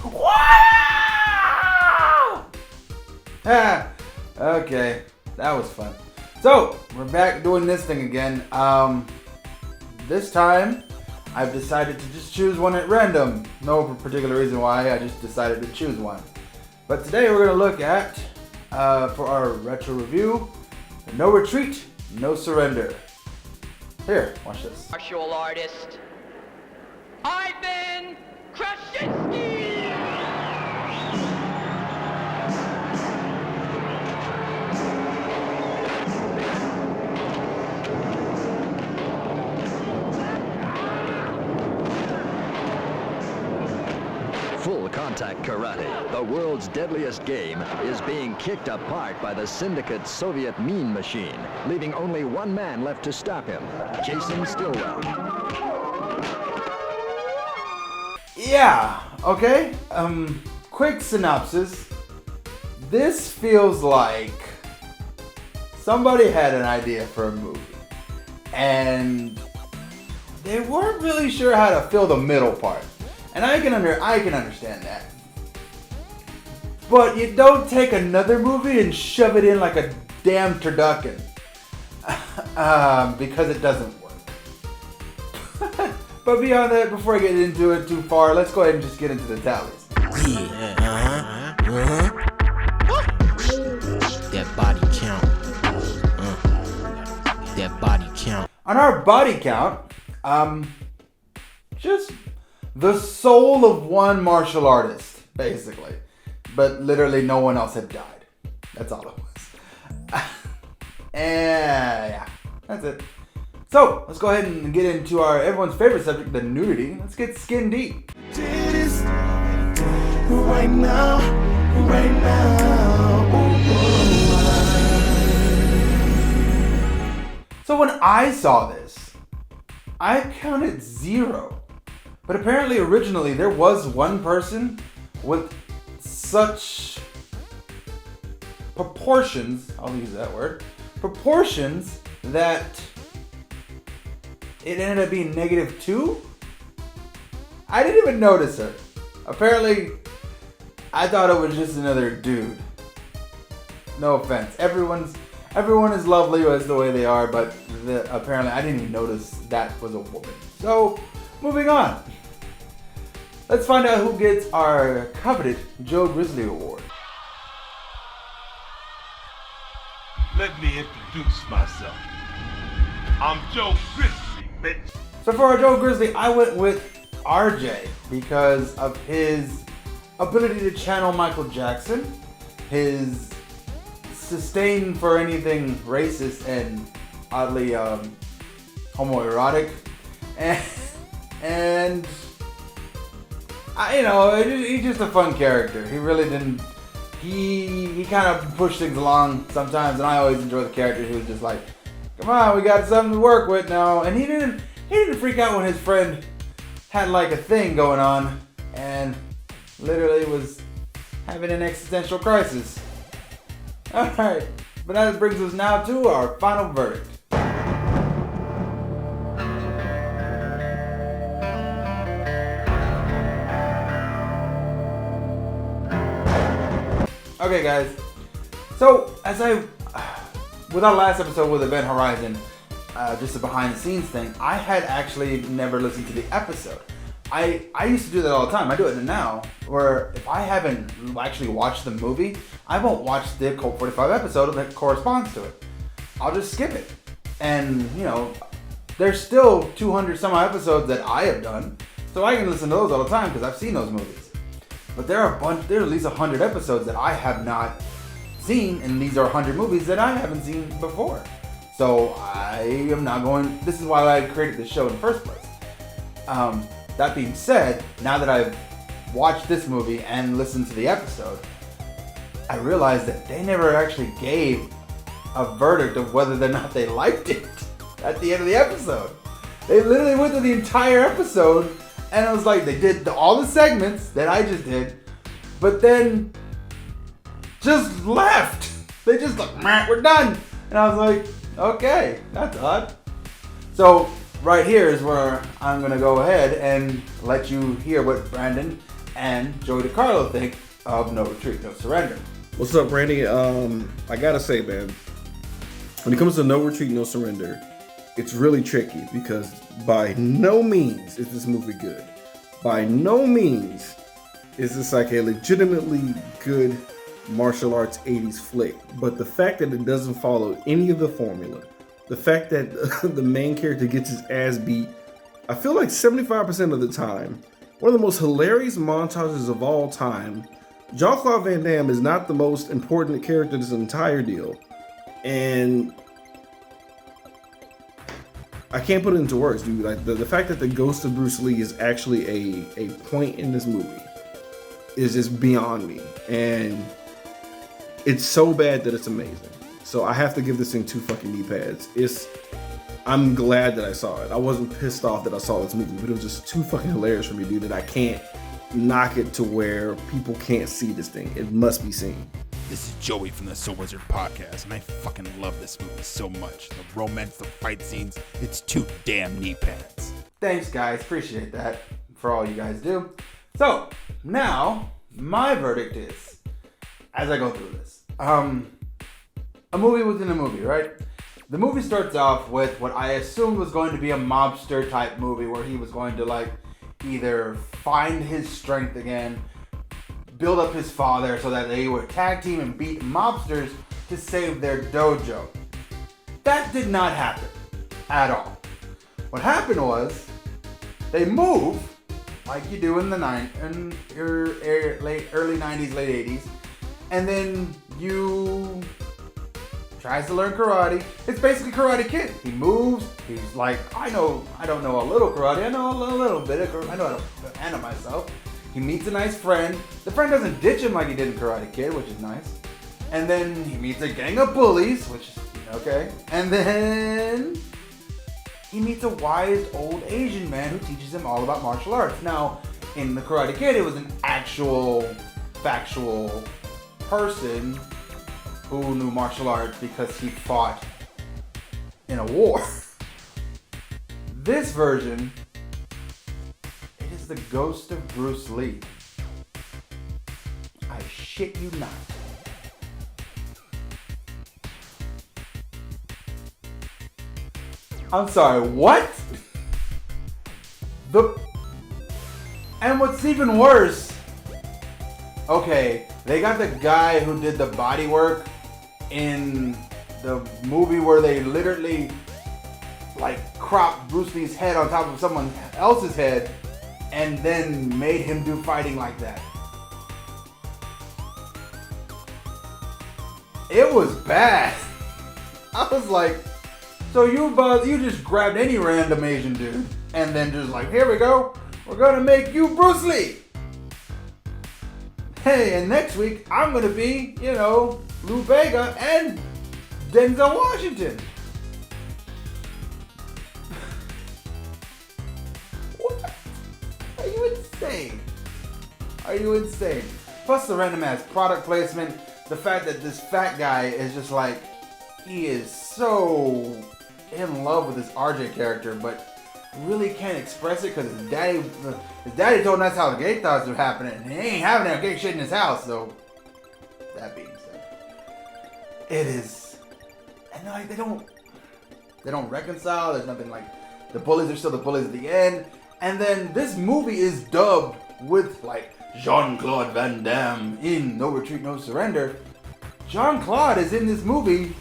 Wow! Okay, that was fun. So, we're back doing this thing again. This time, I've decided to just choose one at random. No particular reason why, I just decided to choose one. But today we're going to look at, for our retro review, No Retreat, No Surrender. Here, watch this. Martial artist, Ivan Krasinski! Full contact karate, the world's deadliest game, is being kicked apart by the syndicate's Soviet mean machine, leaving only one man left to stop him, Jason Stillwell. Yeah, okay. Quick synopsis. This feels like somebody had an idea for a movie, and they weren't really sure how to fill the middle part. And I can understand that. But you don't take another movie and shove it in like a damn turducken. Because it doesn't work. But beyond that, before I get into it too far, let's go ahead and just get into the tallies. That body count. That body count. On our body count, just the soul of one martial artist, basically. But literally no one else had died. That's all it was. And yeah, that's it. So, let's go ahead and get into everyone's favorite subject, the nudity. Let's get skin deep. Right now. So when I saw this, I counted 0. But apparently originally there was one person with such proportions, I'll use that word, proportions that it ended up being -2. I didn't even notice her. Apparently, I thought it was just another dude. No offense. Everyone is lovely as the way they are, but apparently I didn't even notice that was a woman. So, moving on. Let's find out who gets our coveted Joe Grizzly Award. Let me introduce myself. I'm Joe Grizzly, bitch. So for our Joe Grizzly, I went with RJ because of his ability to channel Michael Jackson, his disdain for anything racist and oddly homoerotic, and he's just a fun character. He really didn't. He kind of pushed things along sometimes, and I always enjoy the character who was just like, "Come on, we got something to work with now." And he didn't freak out when his friend had like a thing going on, and literally was having an existential crisis. All right, but that brings us now to our final verdict. Okay, guys. So, with our last episode with Event Horizon, just a behind the scenes thing, I had actually never listened to the episode. I used to do that all the time. I do it now, where if I haven't actually watched the movie, I won't watch the Colt 45 episode that corresponds to it. I'll just skip it. And, there's still 200 some odd episodes that I have done, so I can listen to those all the time because I've seen those movies. But there are at least 100 episodes that I have not seen, and these are 100 movies that I haven't seen before. So I am not going. This is why I created this show in the first place. That being said, now that I've watched this movie and listened to the episode, I realized that they never actually gave a verdict of whether or not they liked it at the end of the episode. They literally went through the entire episode, and it was like they did all the segments that I just did, but then just left. They just like, we're done. And I was like, okay, that's odd. So right here is where I'm gonna go ahead and let you hear what Brandon and Joey DiCarlo think of No Retreat, No Surrender. What's up, Randy? I gotta say, man, when it comes to No Retreat, No Surrender, it's really tricky because by no means is this movie good. By no means is this like a legitimately good martial arts 80s flick. But the fact that it doesn't follow any of the formula, the fact that the main character gets his ass beat, I feel like 75% of the time, one of the most hilarious montages of all time. Jean-Claude Van Damme is not the most important character in this entire deal. And I can't put it into words, dude. Like the fact that the ghost of Bruce Lee is actually a point in this movie is just beyond me. And it's so bad that it's amazing. So I have to give this thing 2 fucking knee pads. I'm glad that I saw it. I wasn't pissed off that I saw this movie, but it was just too fucking hilarious for me, dude, that I can't knock it to where people can't see this thing. It must be seen. This is Joey from the Soul Wizard podcast, and I fucking love this movie so much. The romance, the fight scenes, it's 2 damn knee pads. Thanks, guys. Appreciate that for all you guys do. So, now, my verdict is, as I go through this, a movie within a movie, right? The movie starts off with what I assumed was going to be a mobster type movie where he was going to like either find his strength again, build up his father so that they would tag team and beat mobsters to save their dojo. That did not happen at all. What happened was they move like you do in the early 90s, late 80s, and then you tries to learn karate. It's basically Karate Kid. He moves. He's like, I don't know a little karate. I know a little bit. I know how to handle myself. He meets a nice friend. The friend doesn't ditch him like he did in Karate Kid, which is nice. And then he meets a gang of bullies, which is okay. And then he meets a wise old Asian man who teaches him all about martial arts. Now, in the Karate Kid, it was an actual, factual person who knew martial arts because he fought in a war. This version, it is the ghost of Bruce Lee. I shit you not. I'm sorry, what? And what's even worse, okay, they got the guy who did the body work in the movie where they literally like cropped Bruce Lee's head on top of someone else's head and then made him do fighting like that. It was bad. I was like, so you just grabbed any random Asian dude and then just like, here we go, we're gonna make you Bruce Lee. Hey, and next week I'm gonna be, Lou Bega and Denzel Washington. What? Are you insane? Are you insane? Plus the random ass product placement, the fact that this fat guy is just like, he is so in love with this RJ character, but really can't express it because his daddy told him that's how the gay thoughts are happening, and he ain't having that gay shit in his house. So that being said, it is, and like they don't reconcile. There's nothing like, the bullies are still the bullies at the end, and then this movie is dubbed with like Jean-Claude Van Damme in No Retreat, No Surrender. Jean-Claude is in this movie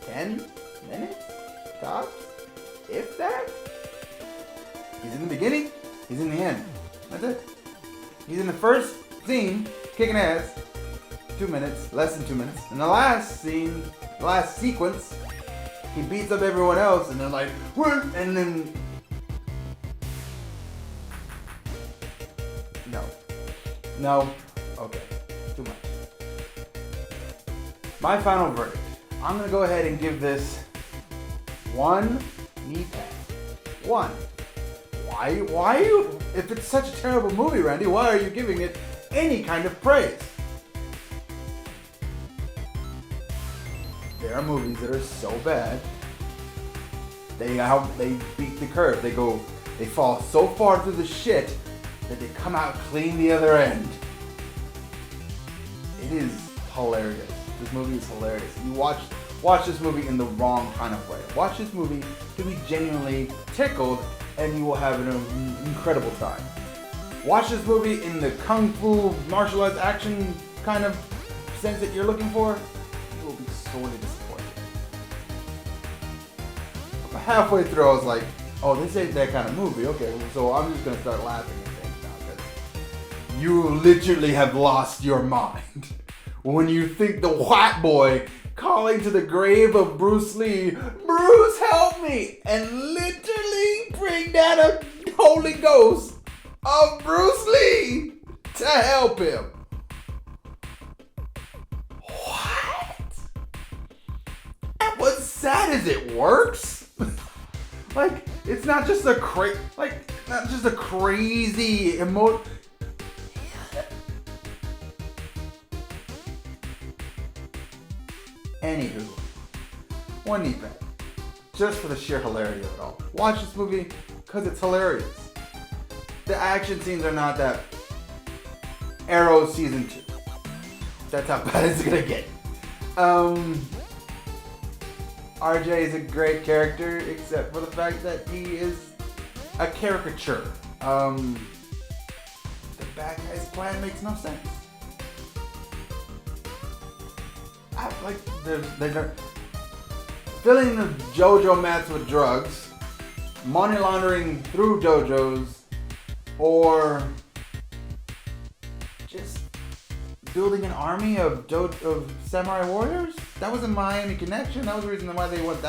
10 minutes tops, if that. He's in the beginning, he's in the end. That's it. He's in the first scene, kicking ass, 2 minutes, less than 2 minutes. And the last scene, the last sequence, he beats up everyone else and they're like, what? And then, no, okay, too much. My final verdict. I'm gonna go ahead and give this 1 knee pad. 1. Why you, if it's such a terrible movie, Randy, why are you giving it any kind of praise? There are movies that are so bad, they beat the curve. They fall so far through the shit that they come out clean the other end. It is hilarious. This movie is hilarious. You watch this movie in the wrong kind of way. Watch this movie to be genuinely tickled, and you will have an incredible time. Watch this movie in the kung fu martial arts action kind of sense that you're looking for. You will be sorely disappointed. Halfway through, I was like, "Oh, this ain't that kind of movie." Okay, so I'm just gonna start laughing at things now because you literally have lost your mind when you think the white boy calling to the grave of Bruce Lee, "Bruce, help me!" and literally bring down a holy ghost of Bruce Lee to help him. What? And what's sad is it works. Like, it's not just a crazy Anywho, one knee back. Just for the sheer hilarity of it all. Watch this movie because it's hilarious. The action scenes are not that. Arrow season 2. That's how bad it's gonna get. RJ is a great character, except for the fact that he is a caricature. The bad guy's plan makes no sense. They're filling the JoJo mats with drugs, money laundering through JoJos, or just building an army of samurai warriors. That was a Miami connection. That was the reason why they went that